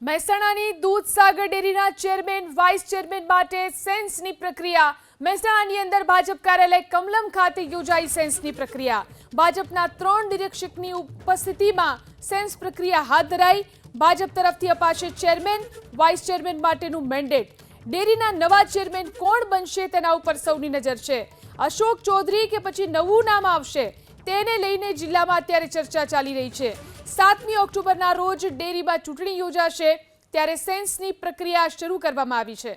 મહેસાણાની દૂધસાગર ડેરીના chairman vice chairman માટે સેન્સની પ્રક્રિયા મહેસાણાની અંદર ભાજપ કાર્યાલય કમલમ ખાતે યોજાઈ સેન્સની પ્રક્રિયા ભાજપના 3 નિરીક્ષકની ઉપસ્થિતિમાં સેન્સ પ્રક્રિયા હાથ ધરાઈ ભાજપ તરફથી અપાશે ચેરમેન વાઇસ ચેરમેન માટેનું મેન્ડેટ ડેરીના નવા ચેરમેન કોણ બનશે તેના ઉપર સૌની નજર છે અશોક ચૌધરી કે પછી નવું નામ આવશે તેને લઈને જિલ્લામાં અત્યારે ચર્ચા ચાલી રહી છે 7મી ઓક્ટોબરના રોજ ડેરીમાં ચૂંટણી યોજાશે ત્યારે સેન્સની પ્રક્રિયા શરૂ કરવામાં આવી છે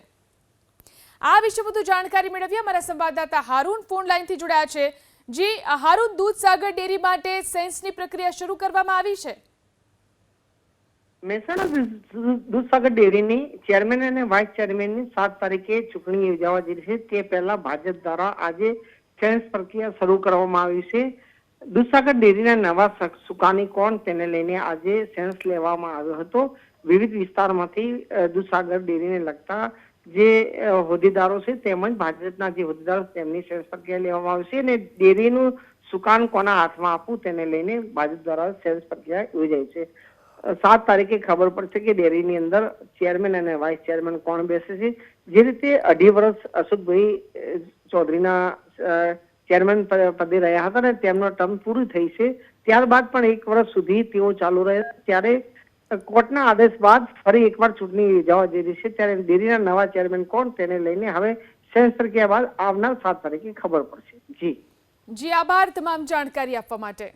આ વિશે વધુ જાણકારી મેળવી અમારા સંવાદદાતા હારૂન ફોન લાઈનથી જોડાયા છે જી હારૂન દૂધસાગર ડેરી માટે સેન્સની પ્રક્રિયા શરૂ કરવામાં આવી છે મહેસાણા દૂધસાગર ડેરીની ચેરમેન અને વાઇસ ચેરમેનની 7 તારીખે ચૂંટણી યોજાવા જઈ છે તે પહેલા ભાજપ દ્વારા આજે સેન્સ પ્રક્રિયા શરૂ કરવામાં આવી છે દૂધસાગર ડેરીના નવા સુકાની કોણ તેને લઈને આજે સેન્સ લેવામાં આવ્યો હતો વિવિધ વિસ્તારમાંથી દૂધસાગર ડેરીને લગતા જે હોદ્દેદારો છે તેમજ ભાજપના જે હોદ્દેદારો તેમની સેન્સ પ્રક્રિયા લેવામાં આવશે અને ડેરીનું સુકાન કોના હાથમાં આપવું તેને લઈને ભાજપ દ્વારા સેન્સ પ્રક્રિયા યોજાઈ છે 7 તારીખે ખબર પડશે કે ડેરીની અંદર ચેરમેન અને વાઇસ ચેરમેન કોણ બેસે છે જે રીતે 2.5 વર્ષ અશોકભાઈ ચૌધરીના ચેરમેન પદે રહ્યા હતા અને તેમનો ટર્મ પૂરું થઈ છે ત્યારબાદ પણ 1 વર્ષ સુધી તેઓ ચાલુ રહ્યા ત્યારે કોર્ટના આદેશ બાદ ફરી એકવાર ચૂંટણી યોજાવા જઈ રહી છે ત્યારે ડેરીના નવા ચેરમેન કોણ તેને લઈને હવે સેન્સ પ્રક્રિયા બાદ આવનાર 7 તારીખે ખબર પડશે જી આભાર તમામ જાણકારી આપવા માટે।